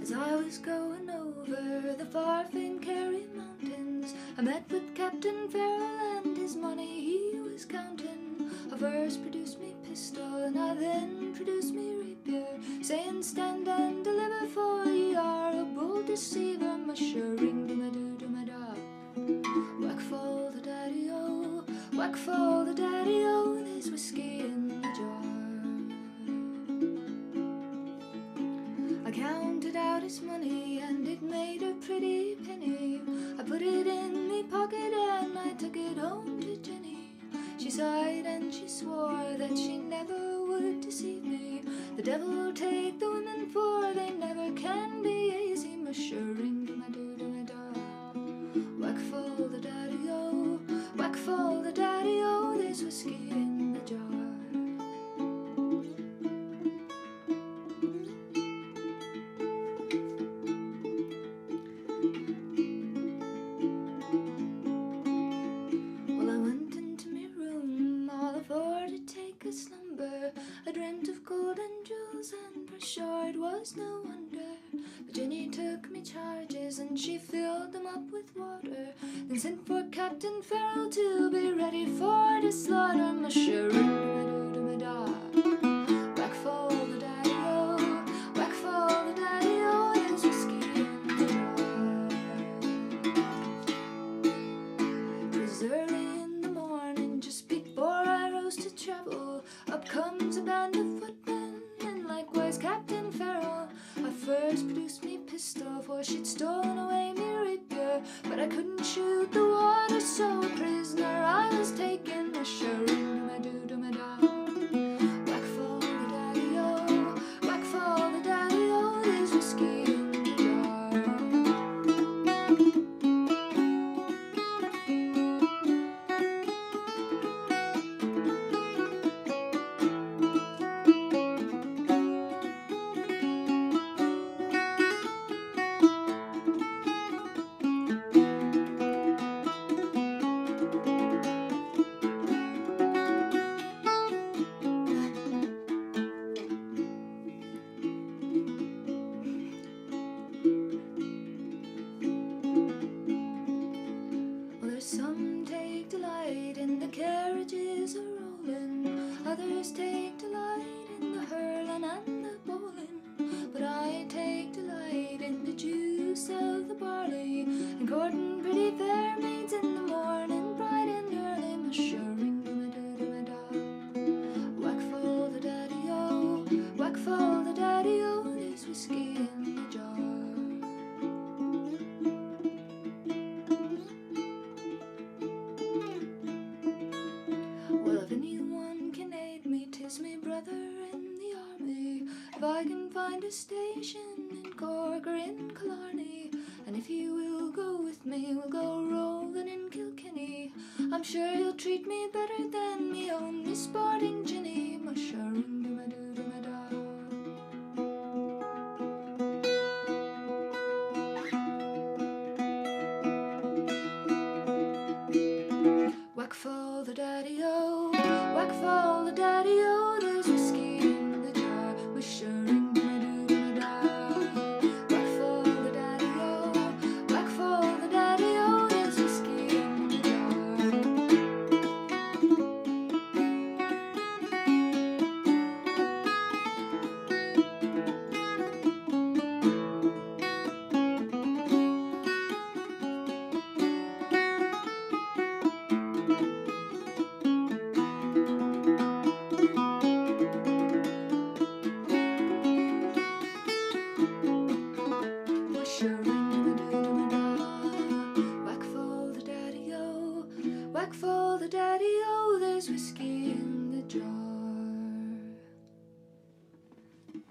As I was going over the far famed Kerry Mountains, I met with Captain Farrell and his money he was counting. I first produced me pistol and I then produced me rapier, saying stand and deliver, for ye are a bold deceiver. Mushering do my do do my da. Whack fall the daddy-o, whack fall the daddy-o, there's whiskey in the jar. I counted out his money and it made a pretty penny. I put it in me pocket and I took it home to Jenny. She sighed and she swore that she never would deceive me. The devil take the women, for they never can be easy. Mushering do my do do my da. Whack fall the daddy-o, whack fall the daddy-o, there's whiskey in the jar. Slumber, I dreamt of gold and jewels, and for sure it was no wonder. But Jenny took me charges and she filled them up with water, then sent for Captain Farrell to be ready for the slaughter. Mushering do my da. Whack fall the daddy-o, whack fall the daddy-o, there's whiskey in the jar. 'Twas early in the morning, just before I rose to travel. Up comes a band of footmen, and likewise Captain Farrell. I first produced me pistol, for she'd stolen away me rapier, but I couldn't shoot the water, so a prisoner I was taken. Mushering do my do do my da. Whack fall the daddy-o, whack fall the daddy-o, there's whiskey in the jar. Some take delight in the carriages a-rolling, others take delight in the hurling and the bowling, but I take delight in the juice of the barley, and courting pretty fair maids in the morning, bright and early. Mushering do my do do my da. Whack fall the daddy-o, whack fall the daddy-o, there's whiskey in the jar. Well, if anyone can aid me, 'tis me brother in the army. If I can find a station in Cork or in Killarney, and if he will go with me, we'll go rolling in Kilkenny. I'm sure he'll treat me better than me only sporting Jenny. Mushering do my do do my da. Whack fall the daddy-o, whack fall the daddy-o, there's whiskey in the jar. Mushering do my do do my da. Whack fall the daddy-o, whack fall the daddy-o, there's whiskey in the jar. Whack fall the daddy-o, there's whiskey in the jar.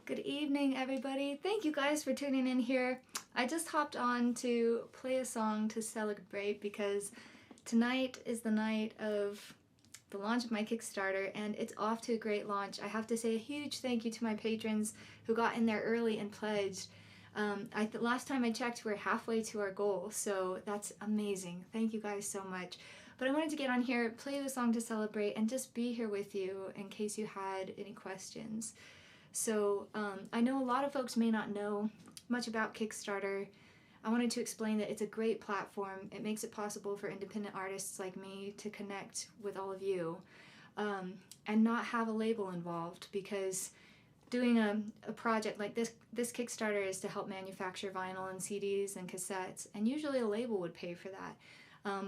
Good evening, everybody. Thank you guys for tuning in here. I just hopped on to play a song to celebrate because tonight is the night of the launch of my Kickstarter, and it's off to a great launch. I have to say a huge thank you to my patrons who got in there early and pledged. Last time I checked, we're halfway to our goal, so that's amazing. Thank you guys so much. But I wanted to get on here, play the song to celebrate, and just be here with you in case you had any questions. So I know a lot of folks may not know much about Kickstarter. I wanted to explain that it's a great platform. It makes it possible for independent artists like me to connect with all of you and not have a label involved, because doing a project like this Kickstarter is to help manufacture vinyl and CDs and cassettes, and usually a label would pay for that.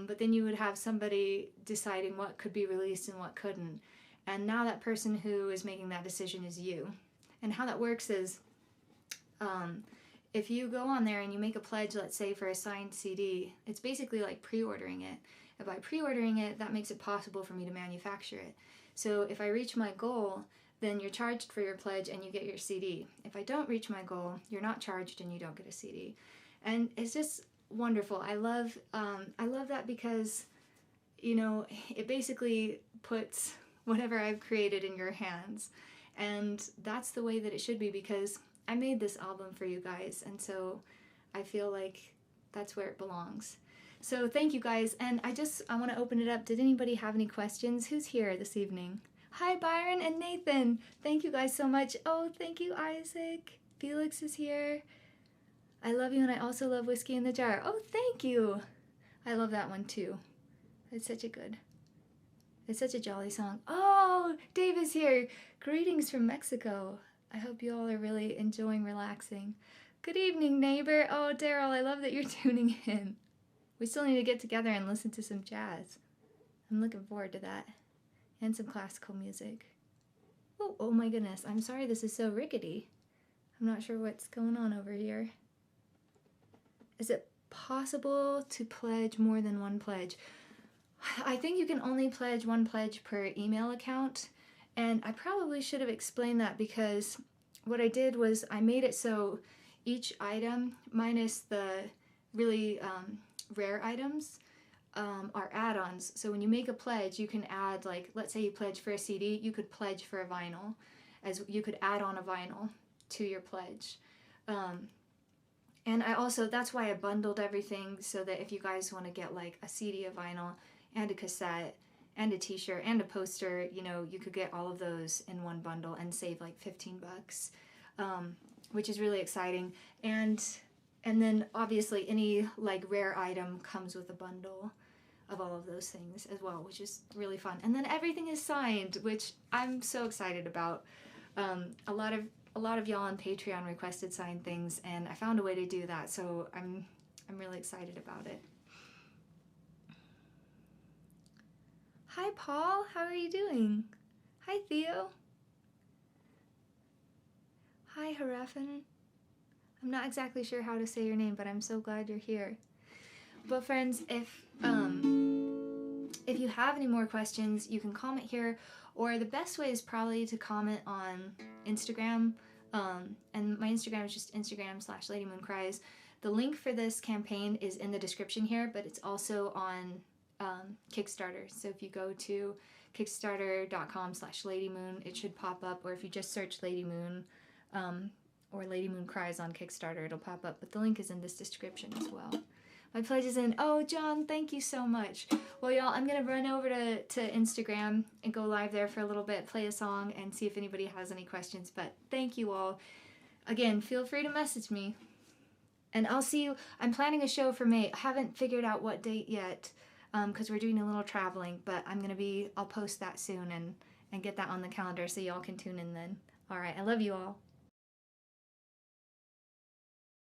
But then you would have somebody deciding what could be released and what couldn't. And now that person who is making that decision is you. And how that works is if you go on there and you make a pledge, let's say for a signed CD, it's basically like pre-ordering it. And by pre-ordering it, that makes it possible for me to manufacture it. So if I reach my goal, then you're charged for your pledge and you get your CD. If I don't reach my goal, you're not charged and you don't get a CD. And it's just wonderful. I love that because, you know, it basically puts whatever I've created in your hands. And that's the way that it should be, because I made this album for you guys, and so I feel like that's where it belongs. So thank you guys, and I want to open it up. Did anybody have any questions? Who's here this evening? Hi, Byron and Nathan. Thank you guys so much. Oh, thank you, Isaac. Felix is here. I love you, and I also love Whiskey in the Jar. Oh, thank you. I love that one too. It's such a jolly song. Oh, Dave is here. Greetings from Mexico. I hope you all are really enjoying relaxing. Good evening, neighbor. Oh, Daryl, I love that you're tuning in. We still need to get together and listen to some jazz. I'm looking forward to that. And some classical music. Oh my goodness. I'm sorry this is so rickety. I'm not sure what's going on over here. Is it possible to pledge more than one pledge? I think you can only pledge one pledge per email account. And I probably should have explained that, because what I did was I made it so each item, minus the really rare items, are add-ons. So when you make a pledge, you can add, like, let's say you pledge for a CD, you could pledge for a vinyl, as you could add on a vinyl to your pledge. And I also, that's why I bundled everything, so that if you guys want to get like a CD, a vinyl, and a cassette, and a t-shirt, and a poster, you know, you could get all of those in one bundle and save like $15, which is really exciting. And then obviously any like rare item comes with a bundle of all of those things as well, which is really fun. And then everything is signed, which I'm so excited about. A lot of y'all on Patreon requested signed things, and I found a way to do that, so I'm really excited about it. Hi, Paul. How are you doing? Hi, Theo. Hi, Harafin. I'm not exactly sure how to say your name, but I'm so glad you're here. But friends, if you have any more questions, you can comment here, or the best way is probably to comment on Instagram. And my Instagram is just Instagram/LadyMoonCries. The link for this campaign is in the description here, but it's also on Kickstarter. So if you go to kickstarter.com/LadyMoon, it should pop up, or if you just search Lady Moon or Lady Moon Cries on Kickstarter, it'll pop up, but the link is in this description as well. My pledge is in. Oh, John, thank you so much. Well, y'all, I'm going to run over to Instagram and go live there for a little bit, play a song, and see if anybody has any questions. But thank you all. Again, feel free to message me. And I'll see you. I'm planning a show for May. I haven't figured out what date yet, because we're doing a little traveling. But I'll post that soon and get that on the calendar so y'all can tune in then. All right, I love you all.